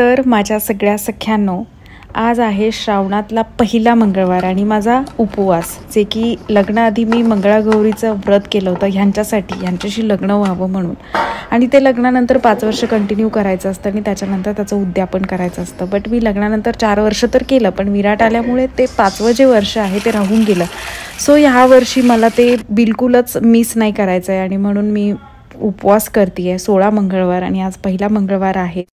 तर माझ्या सगळ्या सख्यांनो, आज आहे श्रावणातला पहिला मंगळवार आणि माझा उपवास, जे की लग्नाआधी मी मंगळागौरीचं व्रत केलं होतं ह्यांच्याशी लग्न व्हावं म्हणून. आणि ते लग्नानंतर 5 वर्ष कंटिन्यू करायचं असतं आणि त्याच्यानंतर त्याचं उद्यापन करायचं असतं. बट मी लग्नानंतर 4 वर्ष तर केलं, पण विराट आल्यामुळे ते 5वं जे वर्ष आहे ते राहून गेलं. सो ह्या वर्षी मला ते बिलकुलच मिस नाही करायचं आहे आणि म्हणून मी उपवास करते आहे 16 मंगळवार आणि आज पहिला मंगळवार आहे.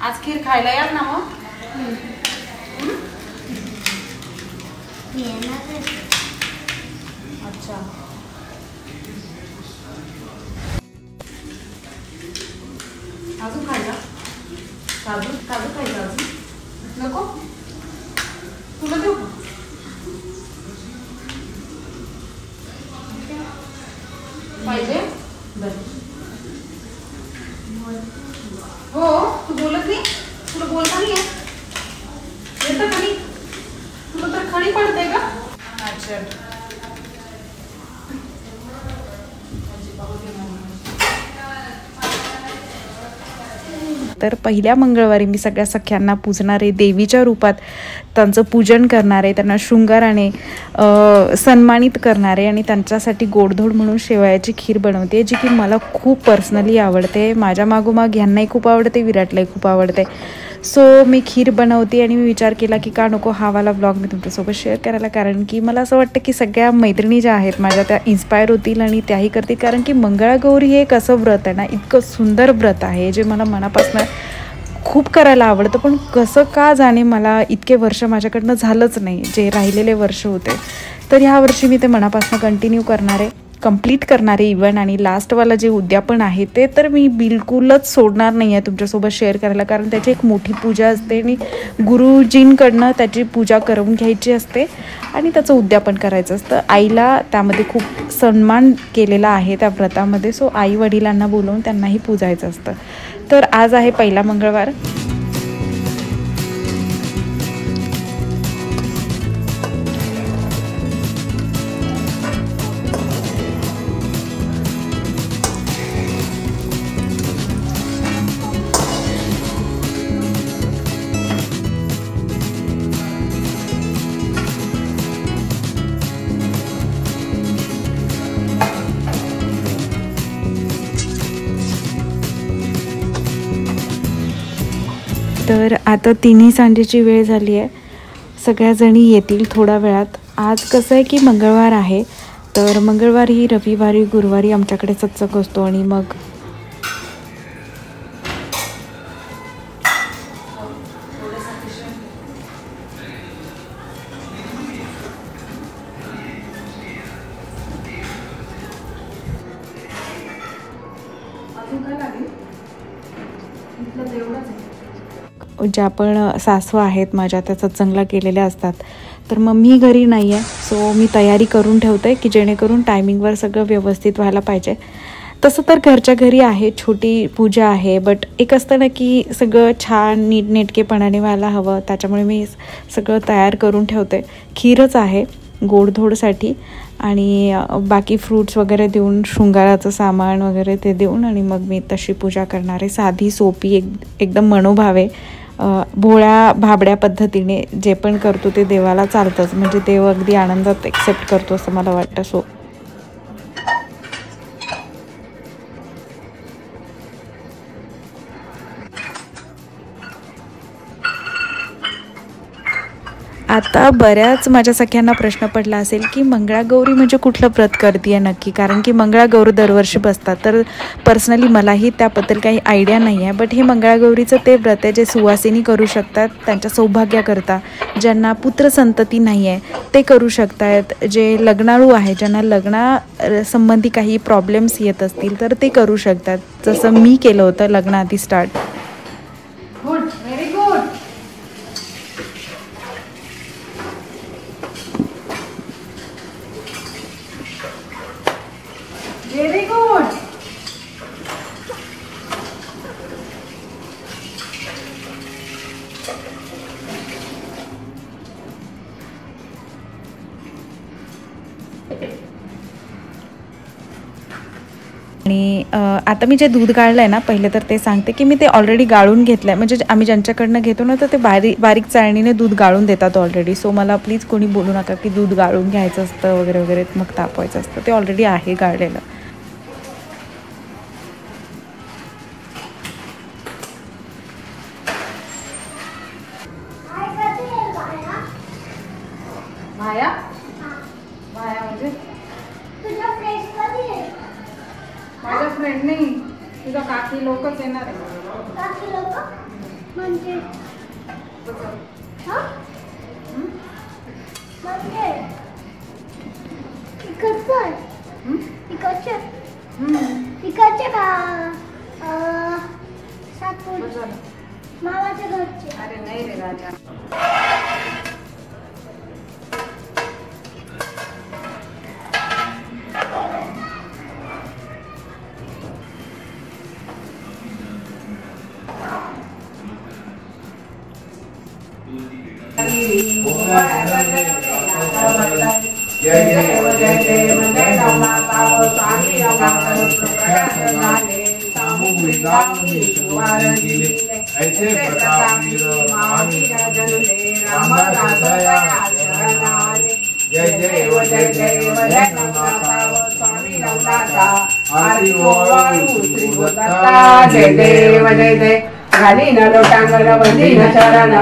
आज खीर खायला याल ना मग? अच्छा, अजून खायला? काजू काजू खायचं अजून नको? तुला देऊ का? पाहिजे? हो, तू बोलत नाही? तुला बोलता नाही येतं खडी? तुला तर खडी पडते का? अच्छा, तर पहिल्या मंगळवारी मी सगळ्या सख्यांना पूजणारे, देवीच्या रूपात त्यांचं पूजन करणारे, त्यांना शृंगाराने सन्मानित करणारे आणि त्यांच्यासाठी गोडधोड म्हणून शेवयाची खीर बनवते, जी की मला खूप पर्सनली आवडते. माझ्या मागोमाग ह्यांनाही खूप आवडते, विराटलाही खूप आवडते. सो मी खीर बनवते आणि मी विचार केला की का नको हा वाला ब्लॉग मी तुमच्यासोबत शेअर करायला, कारण की मला असं वाटतं की सगळ्या मैत्रिणी ज्या आहेत माझ्या त्या इन्स्पायर होतील आणि त्याही करतील. कारण की मंगळागौरी हे एक असं व्रत आहे ना, इतकं सुंदर व्रत आहे जे मला मनापासून खूप करायला आवडतं, पण कसं का जाणे मला इतके वर्ष माझ्याकडनं झालंच नाही, जे राहिलेले वर्ष होते. तर ह्या वर्षी मी ते मनापासून कंटिन्यू करणारे, कंप्लीट करणारे इव्हन. आणि लास्टवाला जे उद्यापन आहे ते तर मी बिलकुलच सोडणार नाही आहे तुमच्यासोबत शेअर करायला, कारण त्याची एक मोठी पूजा असते आणि गुरुजींकडनं त्याची पूजा करून घ्यायची असते आणि त्याचं उद्यापन करायचं असतं. आईला त्यामध्ये खूप सन्मान केलेला आहे त्या व्रतामध्ये. सो आई वडिलांना बोलवून त्यांनाही पूजायचं असतं. तर आज आहे पहिला मंगळवार. तर आता 3 सांजेची वेळ झाली आहे, सगळ्याजणी येतील थोड्या वेळात. आज कसं आहे की मंगळवार आहे, तर मंगळवारी, रविवारी, गुरुवारी आमच्याकडे सत्संग असतो आणि मग ज्या पण सासू आहेत माझ्या त्या सत्संगला गेलेल्या असतात. तर मग मी घरी नाही आहे, सो मी तयारी करून ठेवते की जेणेकरून टायमिंगवर सगळं व्यवस्थित व्हायला पाहिजे. तसं तर घरच्या घरी आहे, छोटी पूजा आहे, बट एक असतं ना की सगळं छान नीटनेटकेपणाने व्हायला हवं, त्याच्यामुळे मी सगळं तयार करून ठेवते. खीरच आहे गोडधोडसाठी आणि बाकी फ्रूट्स वगैरे देऊन, शृंगाराचं सामान वगैरे ते देऊन आणि मग मी तशी पूजा करणार आहे. साधी सोपी एकदम मनोभावे भोळ्या भाबड्या पद्धतीने जे पण करतो ते देवाला चालतंच, म्हणजे देव अगदी आनंदात एक्सेप्ट करतो असं मला वाटतं. सो आता बऱ्याच माझ्या सख्यांना प्रश्न पडला असेल की मंगळागौरी म्हणजे कुठलं व्रत करते आहे नक्की, कारण की मंगळागौरी दरवर्षी बसतात. तर पर्सनली मलाही त्याबद्दल काही आयडिया नाही आहे, बट हे मंगळागौरीचं ते व्रत आहे जे सुवासिनी करू शकतात त्यांच्या सौभाग्याकरता. ज्यांना पुत्रसंतती नाही आहे ते करू शकतात, जे लग्नाळू आहे, ज्यांना लग्नासंबंधी काही प्रॉब्लेम्स येत असतील तर ते करू शकतात, जसं मी केलं होतं लग्नाआधी start. Good, very good. Very good. आणि आता मी जे दूध गाळलं आहे ना पहिले तर ते सांगते की मी ते ऑलरेडी गाळून घेतलं आहे. म्हणजे आम्ही ज्यांच्याकडनं घेतो ना तर ते बारीक चाळणीने दूध गाळून देतात ऑलरेडी. सो मला प्लीज कोणी बोलू नका की दूध गाळून घ्यायचं असतं वगैरे वगैरे मग तापवायचं असतं. ते ऑलरेडी आहे गाळलेलं. माया माया म्हणजे माझ्या फ्रेंड नाही, तुझा काकी लोकच येणार आहे. काकी लोक म्हणजे म्हणजे इकडचं इकडचे का सातपूर मामाच्या घरचे. अरे नाही रे राजा. जय देव जय देव जय माता स्वामी ऐसे प्रताप जय देव जय देव जय माता स्वामी आरती श्री गोदत्ता. जय देव जय देव घाली न लोटांगण बंदी न चरण.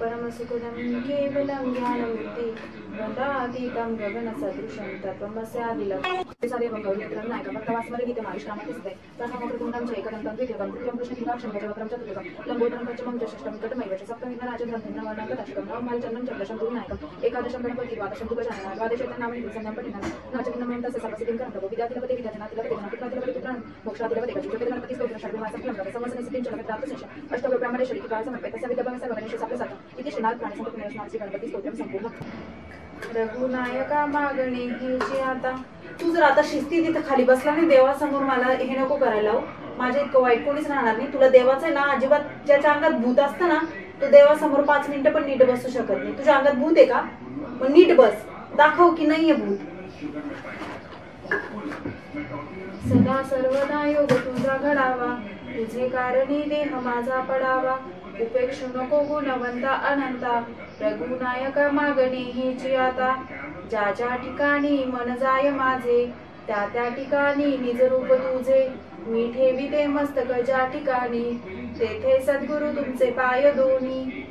परमसुखदं केवलं ज्ञानमूर्ति वदातीतं गगनसदृशं तत्त्वमस्यादिलक्ष्यं. सर्वं नायकभक्तवास्मरगीतमाविष्कामतिस्ते प्रथमकृतं च एकदन्तं द्वितीयं तृतीयं कृष्णकीलाक्षं गजवक्त्रं चतुर्थं लम्बोदरं पञ्चमं च षष्ठं कटमैव च सप्तमं राजग्रन्थं नववर्णं तदशकं नवमालचन्द्रं च दशं गुरुनायकम् एकादशं गणपति द्वादशं दुर्गजाननं द्वादशेतन्नामनि संज्ञं पठिनं नवचक्रं तस्य सर्वसिद्धिं करं प्रभो विद्यातिलपति विद्याजनातिलपति गणपतिलपति पुत्रान् मोक्षातिलपति गजोपति गणपति स्तोत्रं षड्विमासं फलं समस्तसिद्धिं च लभेत्प्राप्तशेषम् अष्टौ ब्रह्मणेश्वरी कृपा समर्पित तस्य विद्याभं सर्वगणेश साप्तसातम् इति श्रीनाथ प्राणसंतपुण्यस्नाथ श्री गणपति स्तोत्रं संपूर्णम्. रघुनायका मागणे हे जे आता तू जर आता शिस्ती तिथं खाली बसला नाही देवासमोर मला हे नको करायला लावू. माझ्या इतकं वाईट कोणीच राहणार नाही. तुला देवाचं आहे ना अजिबात ज्याच्या अंगात भूत असतं ना तो देवासमोर 5 मिनिटं पण नीट बसू शकत नाही. तुझ्या अंगात भूत आहे का? मग नीट बस, दाखव की नाहीये भूत. सदा सर्वदा योग तुझा घडावा तुझे कारणी देह माझा पडावा उपेक्षु नको गुणवंता अनंता रघुनायका मागणे हेची आता ज्या ज्या ठिकाणी मन जाय माझे त्या त्या ठिकाणी निज रूप तुझे मी ठेवी ते मस्तक ज्या ठिकाणी तेथे सद्गुरु तुमचे पाय दोन्ही.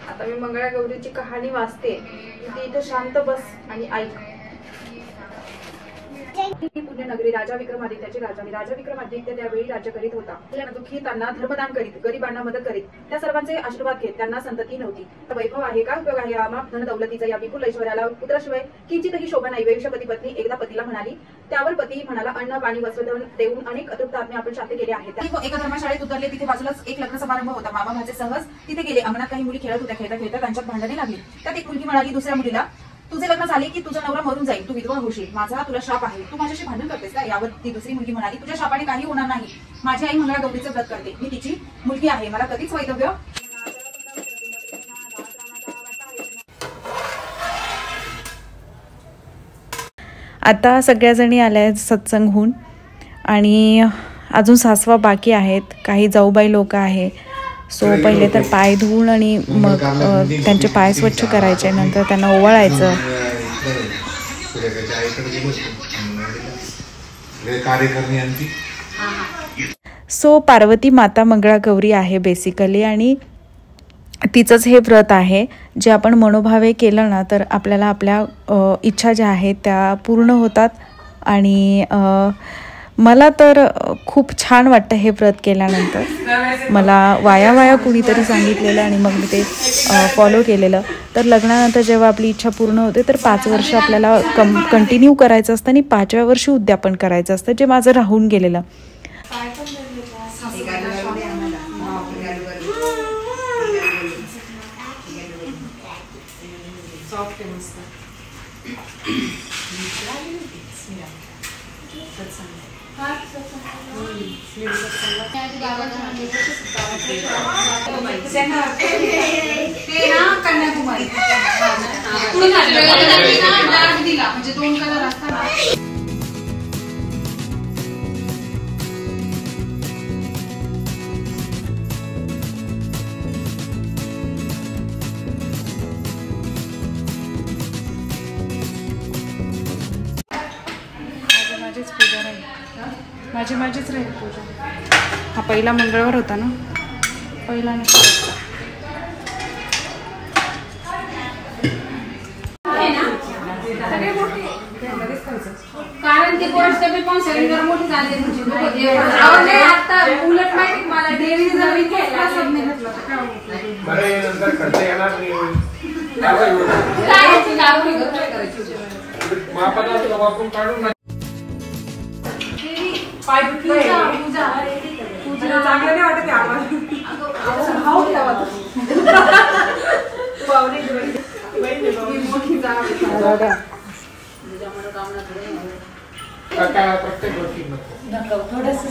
आता मी मंगळागौरीची कहाणी वाचते. तू इथं शांत बस आणि ऐक. पुण्यनगरी राजा विक्रमादित्याची राजधानी. राजा विक्रमादित्य त्यावेळी राज्य करीत होता. दुःखी त्यांना धर्मदान करीत, गरिबांना मदत करीत, त्या सर्वांचे आशीर्वाद घेत. त्यांना संतती नव्हती. वैभव आहे का उपयोग आहे आमाप धन दौलतीचा या विपुल ऐश्वर्याला पुत्राशिवाय किंचितही शोभा नाही. वैश्यपती पत्नी एकदा पतीला म्हणाली. त्यावर पती म्हणाला अन्न पाणी वस्त्र देऊन अनेक अतृप्त आज्ञा आपण शांत केले आहेत. एका धर्मशाळेत उतरले. तिथे बाजूलाच एक लग्न समारंभ होता. मामा भाचे सहज तिथे गेले. अंगणात काही मुली खेळत होत्या. खेळता खेळता त्यांच्यात भांडणे लागली. त्यात एक मुलगी म्हणाली दुसऱ्या मुलीला तुझे लग्न झाले की तुझा नवरा मरून जाईल, तू विधवा होशील, माझा तुला शाप आहे, तू माझ्याशी भांडण करतेस का? यावर ती दुसरी मुलगी म्हणाली तुझ्या शापाने काही होणार नाही. माझी आई मंगळागौरीचं व्रत करते. मी तिची मुलगी आहे. मला कधीच वैधव्य आता सगळ्याजणी आल्या सत्संगहून आणि अजून सासवा बाकी आहेत. काही जाऊबाई लोक आहे. सो पहिले तर पाय धुवून आणि मग त्यांचे पाय स्वच्छ करायचे. नंतर त्यांना ओवाळायचं. सो पार्वती माता मंगळागौरी आहे बेसिकली आणि तिचंच हे व्रत आहे. जे आपण मनोभावे केलं ना तर आपल्याला आपल्या इच्छा ज्या आहेत त्या पूर्ण होतात आणि मला तर खूप छान वाटतं हे व्रत केल्यानंतर. मला वाया कुणीतरी सांगितलेलं आणि मग मी ते फॉलो केलेलं. तर लग्नानंतर जेव्हा आपली इच्छा पूर्ण होते तर 5 वर्ष आपल्याला कंटिन्यू करायचं असतं आणि 5व्या वर्षी उद्यापन करायचं असतं, जे माझं राहून गेलेलं. कन्याकुमारी म्हणजे 2 कलर असतात. माझीच राहील पूजा. हा पहिला मंगळवार होता ना, पहिला नाही. कारण ते कोर्सचे पण सिलेंडर मोठे झाले म्हणजे आता उलट माहिती मला देवी जर केला सब नाही घेतला बरे नंतर खर्च येणार नाही. काय ती गावरी काय करायची मापाला वापरून काढून पाय दुखले पूजा चांगलं नाही वाटत आम्हाला. हाऊ ठेवा पावणे मोठी जागा प्रत्येक गोष्टी नको थोडंसं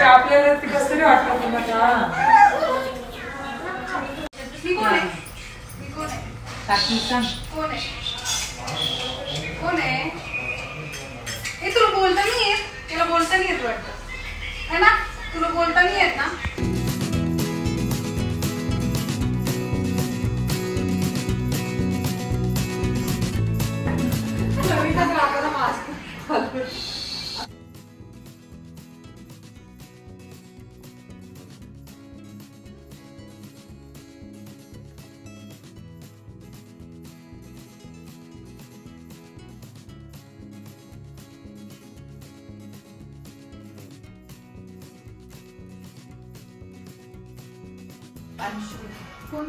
आपल्याला ते कसं तरी वाटलं तुम्हाला. कोण आहे हे? तुला बोलता नाही येत? तुला बोलता नाही येत वाटतं है ना? तुला बोलता नाही येत ना? कोण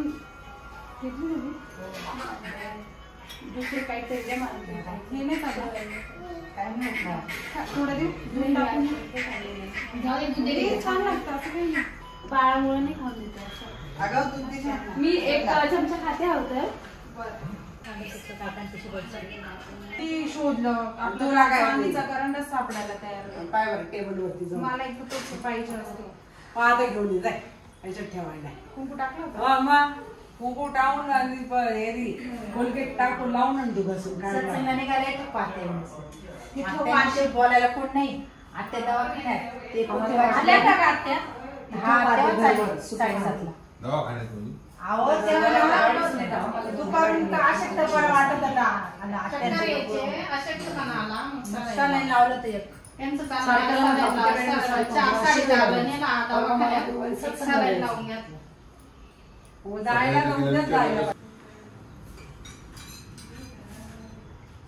घेतली नाही दुसरे काहीतरी हे नाही थोडं छान लागतं असं काही नाही. बाळामुळे नाही खाऊन देते. मी एक चमचा खाते होतं शोधलं पाणीचा करंडच सापडायला तयार पायवर टेबलवरती मला एक तो पाहिजे असतो आता घेऊन जाय याच्यात ठेवायला. कुंकू टाकलं होतं मग कुंकू टाकून आणि कोलगेट टाकून लावून आणि घासून काढायला बोलायला कोण नाही. आत्या दवाखान्यात ते दुपारून अशक्तपणा वाटत होता लावलं ते एक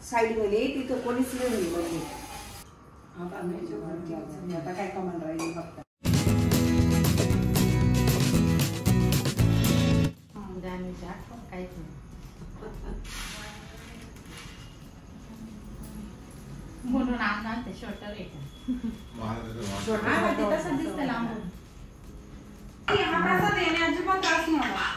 साईड मध्ये तिथं कोणीच नाही. आता काय कमान राहील फक्त काहीच नाही म्हणून आणणार ते शॉर्टर तसं दिसतं लांबून. हा प्रसाद येणे अजिबात त्रास नाही होणार.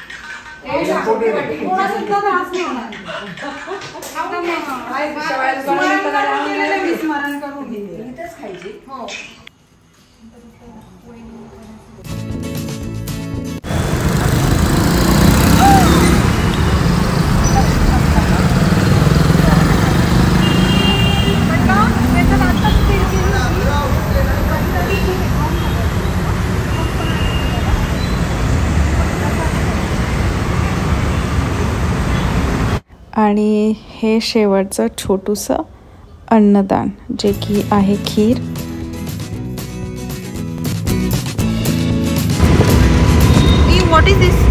स्मरण करून घेतच खायची. हो आणि हे शेवटचं छोटूसं अन्नदान जे की आहे खीर. What is this?